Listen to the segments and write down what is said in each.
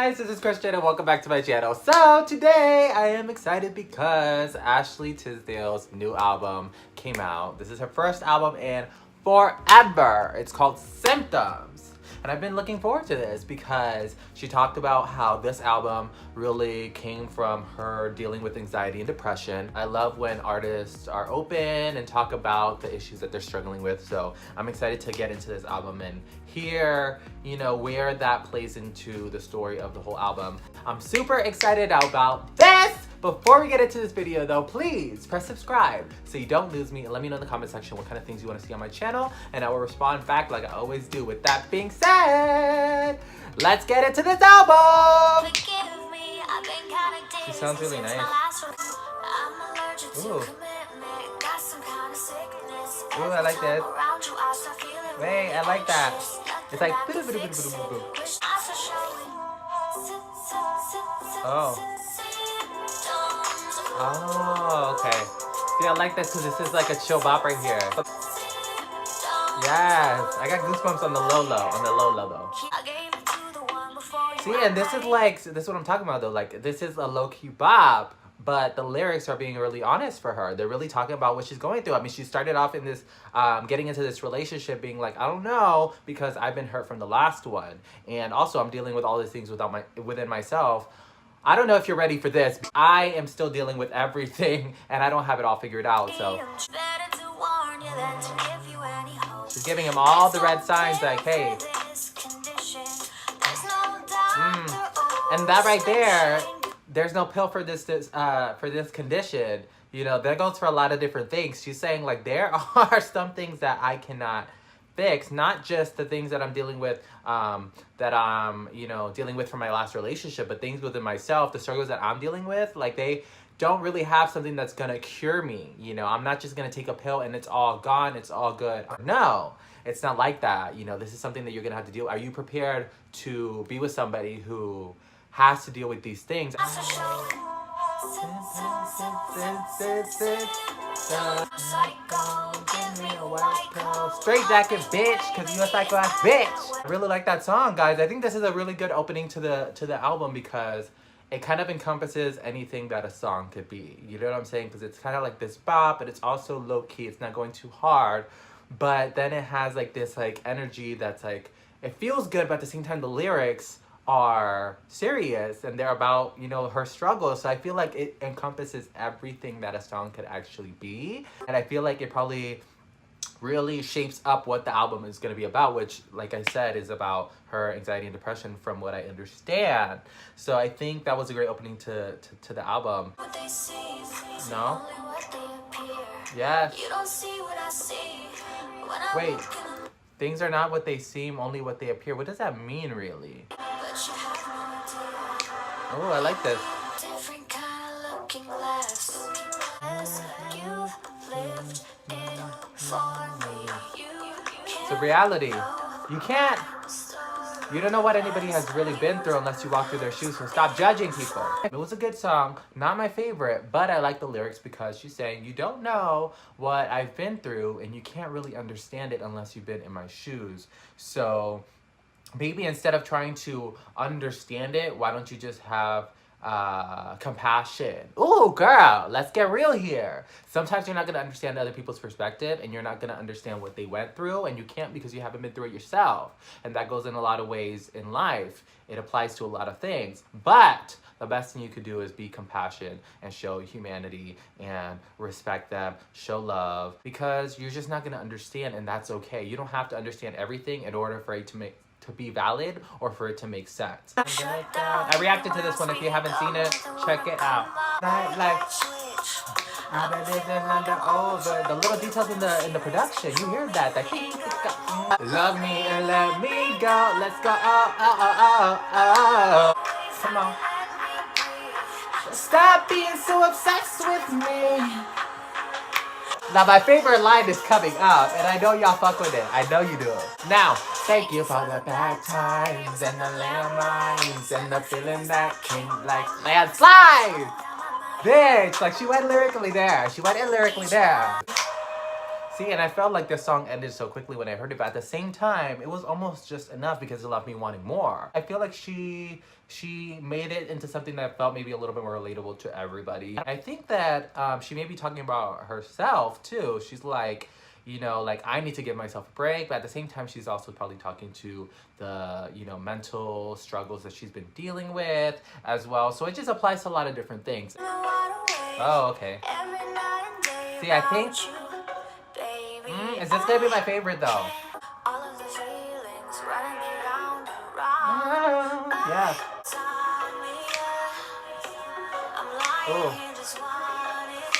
guys, this is Christian and welcome back to my channel. So today I am excited because Ashley Tisdale's new album came out. This is her first album in forever. It's called Symptoms. And I've been looking forward to this because she talked about how this album really came from her dealing with anxiety and depression. I love when artists are open and talk about the issues that they're struggling with. So I'm excited to get into this album and hear, where that plays into the story of the whole album. I'm super excited about this! Before we get into this video though, please press subscribe so you don't lose me and let me know in the comment section what kind of things you want to see on my channel and I will respond back like I always do. With that being said, let's get into this album! She sounds really nice. Ooh. Ooh, I like this. Wait, I like that. It's like oh. Oh, okay. See, I like this because this is like a chill bop right here. Yes, I got goosebumps on the low though. See, and this is what I'm talking about though. Like, this is a low-key bop, but the lyrics are being really honest for her. They're really talking about what she's going through. I mean, she started off in this, getting into this relationship being like, I don't know, because I've been hurt from the last one. And also I'm dealing with all these things within myself. I don't know if you're ready for this. I am still dealing with everything and I don't have it all figured out, so. She's giving him all the red signs like, hey. And that right there, there's no pill for this condition. That goes for a lot of different things. She's saying like, there are some things that I cannot fix, not just the things that I'm dealing with, dealing with from my last relationship, but things within myself, the struggles that I'm dealing with, like they don't really have something that's gonna cure me. I'm not just gonna take a pill and it's all gone, it's all good. No, it's not like that. This is something that you're gonna have to deal with. Are you prepared to be with somebody who has to deal with these things? Straight jacket, bitch, because you a psycho ass bitch. I really like that song, guys. I think this is a really good opening to the album because it kind of encompasses anything that a song could be. You know what I'm saying? Because it's kind of like this bop, but it's also low key. It's not going too hard, but then it has like this like energy that's like, it feels good, but at the same time the lyrics are serious and they're about, her struggles. So I feel like it encompasses everything that a song could actually be. And I feel like it probably really shapes up what the album is going to be about, which, like I said, is about her anxiety and depression from what I understand. So I think that was a great opening to the album. No? Yes. Wait. Things are not what they seem, only what they appear. What does that mean, really? Oh, I like this. It's a reality. You don't know what anybody has really been through unless you walk through their shoes, so stop judging people. It was a good song, not my favorite, but I like the lyrics because she's saying, you don't know what I've been through and you can't really understand it unless you've been in my shoes. So maybe instead of trying to understand it, why don't you just have compassion? Ooh, girl, let's get real here. Sometimes you're not going to understand other people's perspective and you're not going to understand what they went through, and you can't because you haven't been through it yourself. And that goes in a lot of ways in life. It applies to a lot of things. But the best thing you could do is be compassionate and show humanity and respect them, show love, because you're just not going to understand, and that's okay. You don't have to understand everything in order for it to be valid or for it to make sense. I reacted to this one. If you haven't seen it, check it out. The little details in the production, you hear that? Love me and let me go. Let's go. Oh. Come on. Stop being so obsessed with me. Now my favorite line is coming up, and I know y'all fuck with it. I know you do. Now, thank you for the bad times and the landmines and the feeling that came like landslide. Bitch, like she went lyrically there. See, and I felt like this song ended so quickly when I heard it, but at the same time, it was almost just enough because it left me wanting more. I feel like she made it into something that felt maybe a little bit more relatable to everybody. I think that she may be talking about herself too. She's like, you know, like, I need to give myself a break, but at the same time, she's also probably talking to the, you know, mental struggles that she's been dealing with as well. So it just applies to a lot of different things. Oh, okay. See, I think, is this gonna be my favorite though? Yeah. Ooh.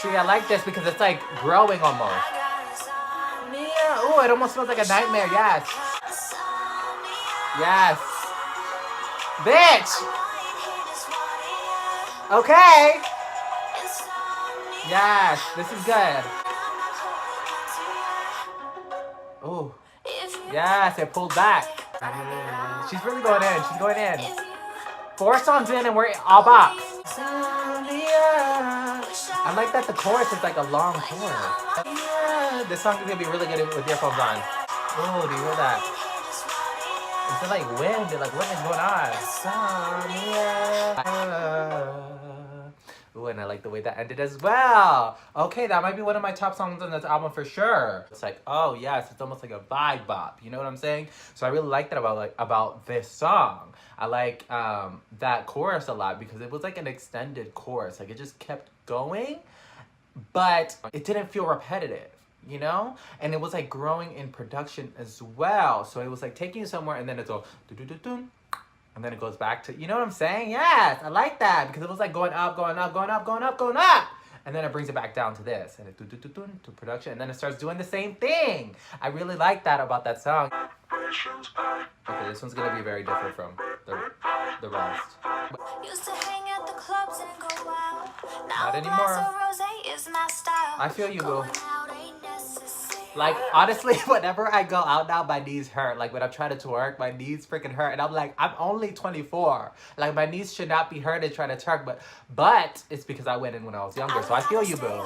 See, I like this because it's like growing almost. Ooh, it almost smells like a nightmare. Yes. Yes. Bitch. Okay. Yes, this is good. Ooh. Yes, it pulled back. She's really going in. She's going in. 4 songs in and we're all box. I like that the chorus is like a long chorus. This song is gonna be really good with earphones on. Oh, do you hear that? Is it like wind? Like, what is going on? Ooh, and I like the way that ended as well. Okay, that might be one of my top songs on this album for sure. It's like, oh yes, it's almost like a vibe bop. You know what I'm saying? So I really like that about this song. I like that chorus a lot because it was like an extended chorus. Like, it just kept going, but it didn't feel repetitive, you know? And it was like growing in production as well. So it was like taking you somewhere and then it's all do-do-do-dum, and then it goes back to, you know what I'm saying? Yes, I like that because it was like going up, going up, going up, going up, going up. And then it brings it back down to this and it to production, and then it starts doing the same thing. I really like that about that song. Okay, this one's gonna be very different from the rest. Used to hang at the clubs and go out. Not anymore. I feel you, boo. Like, honestly, whenever I go out now, my knees hurt. Like, when I'm trying to twerk, my knees freaking hurt. And I'm like, I'm only 24. Like, my knees should not be hurting trying to twerk. But it's because I went in when I was younger. So I feel you, boo.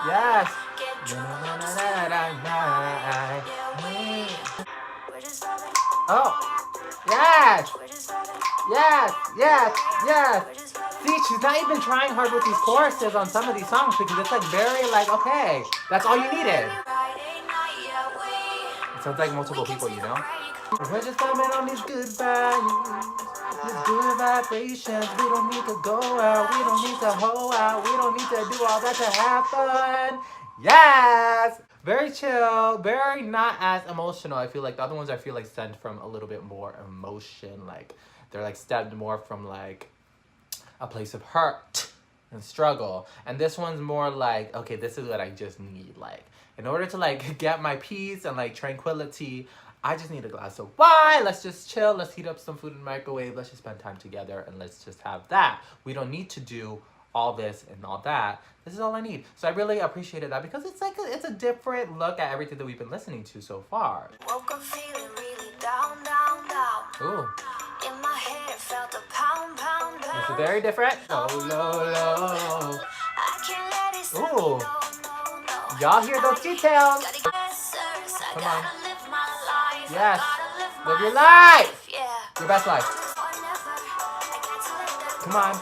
Yeah. Yes. Oh. Yes. Yes. Yes. Yes. See, she's not even trying hard with these choruses on some of these songs because it's like very like, okay, that's all you needed. It sounds like multiple people, you know? We're just coming on these good vibes, these good vibrations. We don't need to go out, we don't need to hoe out, we don't need to do all that to have fun. Yes! Very chill, very not as emotional. I feel like the other ones I feel like stemmed from a little bit more emotion. Like, they're like stemmed more from like a place of hurt and struggle, and this one's more like, okay, this is what I just need. Like, in order to like get my peace and like tranquility, I just need a glass of wine. Let's just chill, let's heat up some food in the microwave, let's just spend time together, and let's just have that. We don't need to do all this and all that. This is all I need. So I really appreciated that because it's like it's a different look at everything that we've been listening to so far. Woke up feeling really down, down, down. Ooh. In my head it felt a pound, pound, pound. It's very different. Low, low, low. Ooh. Y'all hear those details? Come on. Yes. Live your life. Your best life. Come on.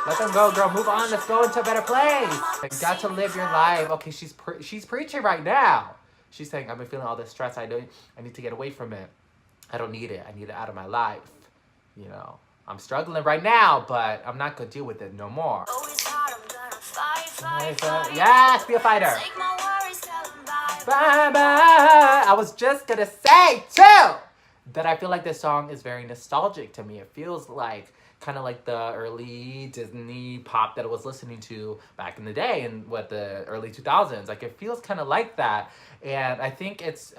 Let them go, girl. Move on. Let's go into a better place. You got to live your life. Okay, she's preaching right now. She's saying, I've been feeling all this stress. I need to get away from it. I don't need it. I need it out of my life. You know, I'm struggling right now, but I'm not gonna deal with it no more. Yes, be a fighter. Bye bye. I was just gonna say too that I feel like this song is very nostalgic to me. It feels like kind of like the early Disney pop that I was listening to back in the day in the early 2000s. Like, it feels kind of like that, and I think it's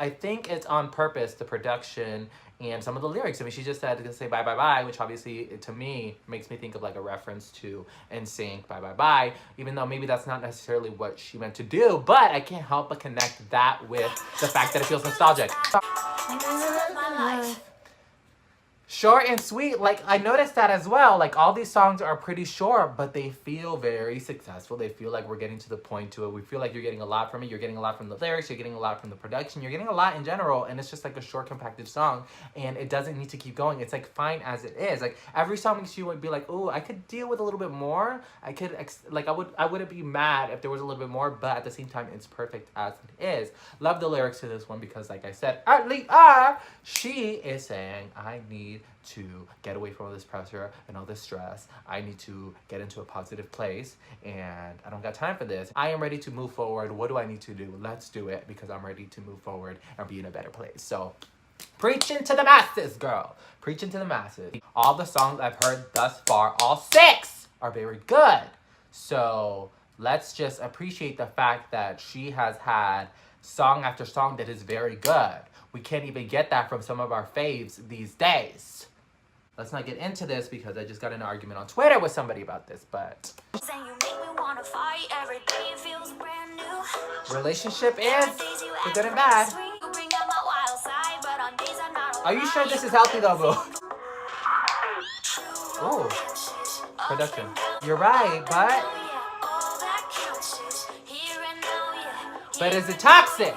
on purpose, the production and some of the lyrics. I mean, she just said to say bye bye bye, which obviously to me makes me think of like a reference to NSYNC, bye bye bye, even though maybe that's not necessarily what she meant to do, but I can't help but connect that with the fact that it feels nostalgic. Short and sweet. Like, I noticed that as well. Like, all these songs are pretty short, but they feel very successful. They feel like we're getting to the point to it. We feel like you're getting a lot from it. You're getting a lot from the lyrics. You're getting a lot from the production. You're getting a lot in general. And it's just like a short, compacted song. And it doesn't need to keep going. It's like fine as it is. Like, every song makes you be like, oh, I could deal with a little bit more. I could, I wouldn't be mad if there was a little bit more. But at the same time, it's perfect as it is. Love the lyrics to this one because, like I said, she is saying, I need to get away from all this pressure and all this stress. I need to get into a positive place and I don't got time for this. I am ready to move forward. What do I need to do? Let's do it because I'm ready to move forward and be in a better place. So preaching to the masses, girl. Preaching to the masses. All the songs I've heard thus far, all 6 are very good. So let's just appreciate the fact that she has had song after song that is very good. We can't even get that from some of our faves these days. Let's not get into this because I just got in an argument on Twitter with somebody about this, but relationship is the good and bad. Are you sure this is healthy though, boo? Ooh, production. You're right, but is it toxic?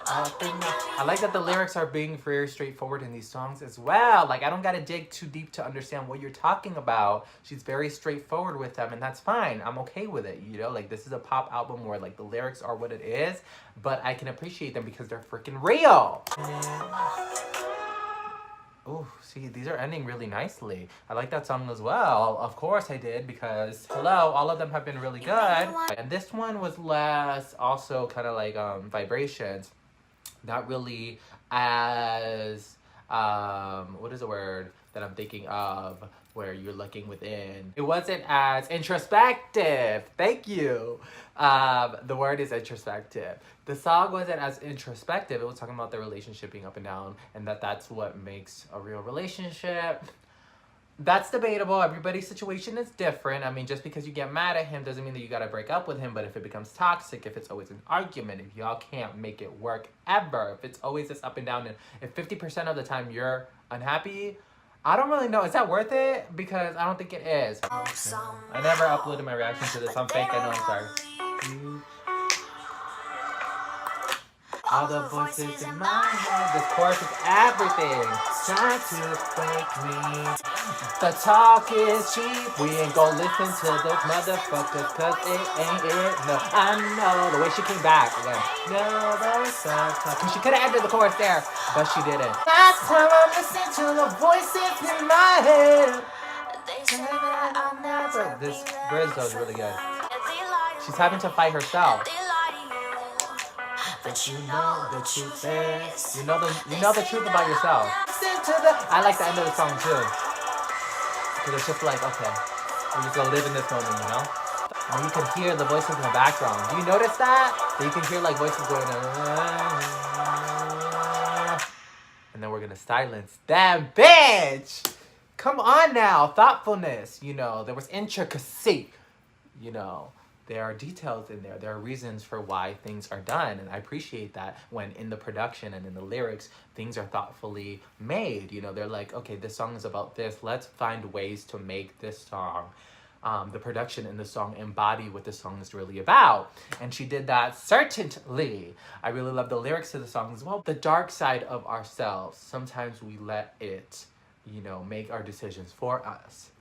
I like that the lyrics are being very straightforward in these songs as well. Like, I don't gotta dig too deep to understand what you're talking about. She's very straightforward with them, and that's fine. I'm okay with it, you know? Like, this is a pop album where, like, the lyrics are what it is, but I can appreciate them because they're freaking real. Oh, see, these are ending really nicely. I like that song as well. Of course I did because, hello, all of them have been really good. And this one was less also kind of like vibrations. Not really as, what is the word that I'm thinking of where you're looking within? It wasn't as introspective. Thank you. The word is introspective. The song wasn't as introspective. It was talking about the relationship being up and down and that's what makes a real relationship. That's debatable. Everybody's situation is different. I mean, just because you get mad at him doesn't mean that you gotta break up with him. But if it becomes toxic, if it's always an argument, if y'all can't make it work ever, if it's always this up and down, and if 50% of the time you're unhappy, I don't really know. Is that worth it? Because I don't think it is. I never uploaded my reaction to this. I'm fake. I know. I'm sorry. All the voices in my head. This chorus is everything. Trying to break me. The talk is cheap. We ain't gon' listen to those motherfuckers cause it ain't it. No, I know. The way she came back again. No, cause she could have ended the chorus there, but she didn't. Last time I listened to the voices in my head. This bridge though is really good. She's having to fight herself. But you know the truth is, you know the truth about yourself. I like the end of the song too, because it's just like, okay, we're just gonna live in this moment, you know. And you can hear the voices in the background. Do you notice that? That you can hear like voices going on, and then we're gonna silence them, bitch. Come on now, thoughtfulness. You know, there was intricacy. You know. There are details in there. There are reasons for why things are done. And I appreciate that when in the production and in the lyrics, things are thoughtfully made. You know, they're like, okay, this song is about this. Let's find ways to make this song, the production in the song embody what the song is really about. And she did that certainly. I really love the lyrics to the song as well. The dark side of ourselves. Sometimes we let it, you know, make our decisions for us.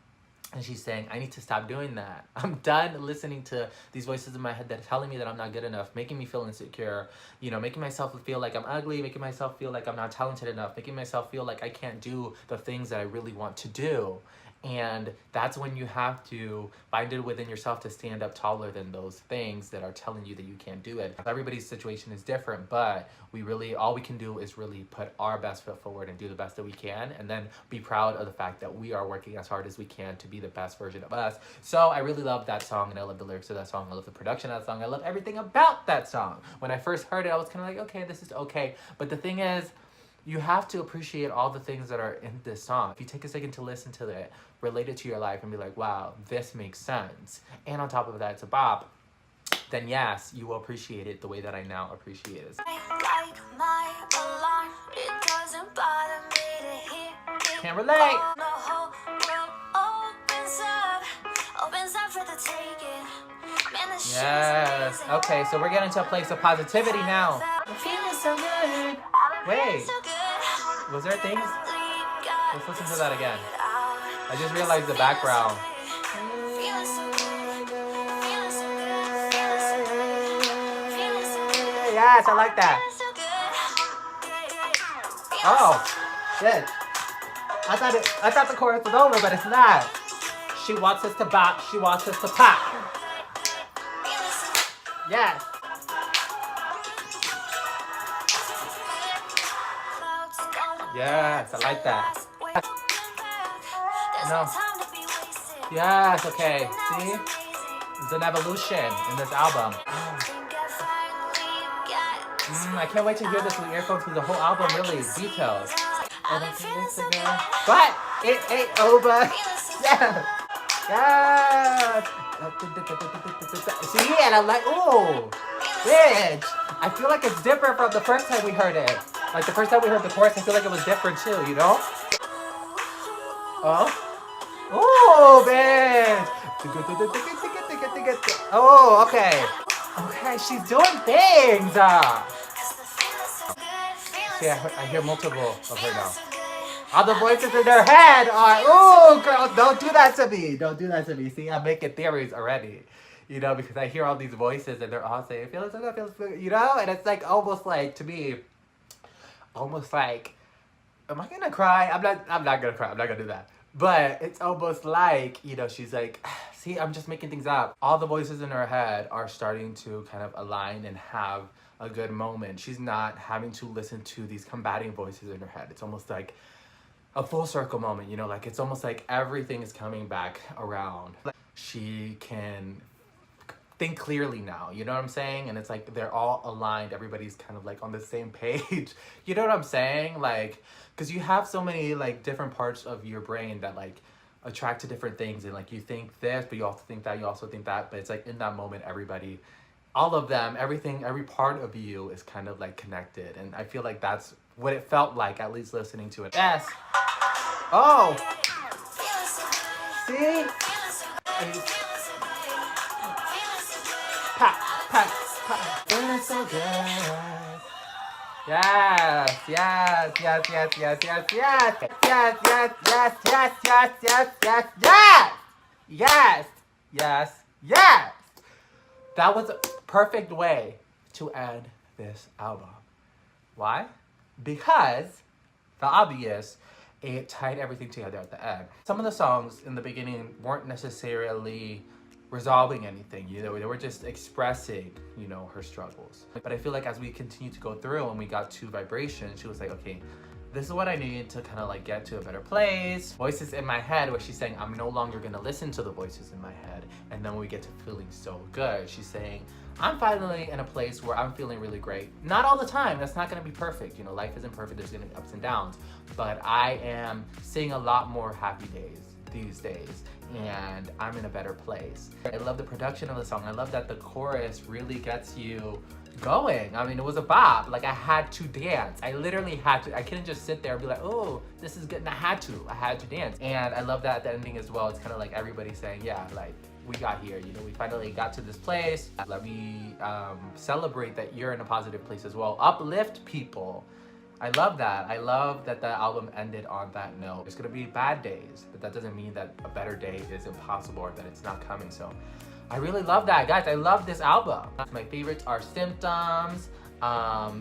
And she's saying, I need to stop doing that. I'm done listening to these voices in my head that are telling me that I'm not good enough, making me feel insecure, you know, making myself feel like I'm ugly, making myself feel like I'm not talented enough, making myself feel like I can't do the things that I really want to do. And that's when you have to find it within yourself to stand up taller than those things that are telling you that you can't do it. Everybody's situation is different, but all we can do is really put our best foot forward and do the best that we can, and then be proud of the fact that we are working as hard as we can to be the best version of us. So I really love that song, and I love the lyrics of that song. I love the production of that song. I love everything about that song. When I first heard it, I was kind of like, okay, this is okay. But the thing is, you have to appreciate all the things that are in this song. If you take a second to listen to it, relate it to your life and be like, wow, this makes sense. And on top of that, it's a bop. Then yes, you will appreciate it the way that I now appreciate it. Can't can't relate. Yes. Okay, so we're getting to a place of positivity now. I'm feeling so good. Wait. Was there things? Let's listen to that again. I just realized the background. Yes, I like that. Oh, shit. I thought the chorus was over, but it's not. She wants us to bop, she wants us to pop. Yes. Yes, I like that. No. Yes, okay. See? It's an evolution in this album. I can't wait to hear this with earphones because the whole album really details. But it ain't over. Yeah. Yes. See, and I'm like, ooh, bitch. I feel like it's different from the first time we heard it. Like the first time we heard the chorus, I feel like it was different too, you know? Oh. Ooh, bitch. Oh, okay. Okay, she's doing things. See, I hear multiple of her now. All the voices in their head are, ooh, girl, don't do that to me. Don't do that to me. See, I'm making theories already. You know, because I hear all these voices and they're all saying, feeling so good, feeling so good, you know? And it's like, almost like, to me, almost like, am I gonna cry? I'm not gonna cry. I'm not gonna do that. But it's almost like, you know, she's like, see, I'm just making things up. All the voices in her head are starting to kind of align and have a good moment. She's not having to listen to these combating voices in her head. It's almost like a full circle moment, you know, like it's almost like everything is coming back around. She can think clearly now, you know what I'm saying? And it's like they're all aligned. Everybody's kind of like on the same page. You know what I'm saying? Like, because you have so many like different parts of your brain that like attract to different things, and like you think this, but you also think that, you also think that, but it's like in that moment, everybody, all of them, everything, every part of you is kind of like connected. And I feel like that's what it felt like, at least listening to it. Yes. Oh. See? Pop, pop, pop. Feeling so good. Yes, yes, yes, yes, yes, yes, yes, yes, yes, yes, yes, yes, yes, yes, yes, yes, yes, yes. That was a perfect way to end this album. Why? Because the obvious, it tied everything together at the end. Some of the songs in the beginning weren't necessarily resolving anything, you know, they were just expressing, you know, her struggles. But I feel like as we continue to go through and we got to Vibration, she was like, okay, this is what I need to kind of like get to a better place. Voices in my head, where she's saying, I'm no longer gonna listen to the voices in my head. And then when we get to Feeling So Good, she's saying, I'm finally in a place where I'm feeling really great. Not all the time, that's not gonna be perfect. You know, life isn't perfect, there's gonna be ups and downs. But I am seeing a lot more happy days these days, and I'm in a better place. I love the production of the song. I love that the chorus really gets you going. I mean, it was a bop. Like, I had to dance. I literally had to. I couldn't just sit there and be like, oh, this is good. And I had to dance. And I love that at the ending as well. It's kind of like everybody saying, yeah, like, we got here, you know, we finally got to this place. Let me celebrate that you're in a positive place as well. Uplift people. I love that. I love that the album ended on that note. There's gonna be bad days, but that doesn't mean that a better day is impossible or that it's not coming. So I really love that, guys. I love this album. My favorites are Symptoms,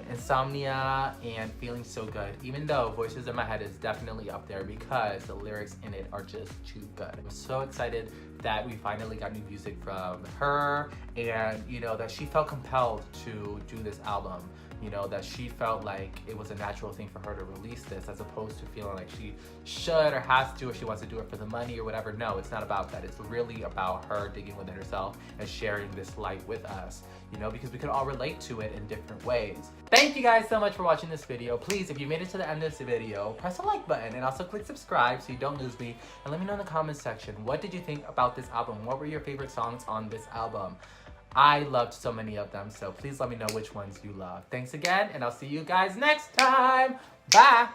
Insomnia, and Feeling So Good. Even though Voices in My Head is definitely up there because the lyrics in it are just too good. I'm so excited that we finally got new music from her, and you know, that she felt compelled to do this album. You know, that she felt like it was a natural thing for her to release this, as opposed to feeling like she should or has to, or she wants to do it for the money or whatever. No, it's not about that. It's really about her digging within herself and sharing this light with us, you know, because we can all relate to it in different ways. Thank you guys so much for watching this video. Please, if you made it to the end of this video, press the like button and also click subscribe so you don't lose me. And let me know in the comments section, what did you think about this album? What were your favorite songs on this album? I loved so many of them, so please let me know which ones you love. Thanks again, and I'll see you guys next time. Bye!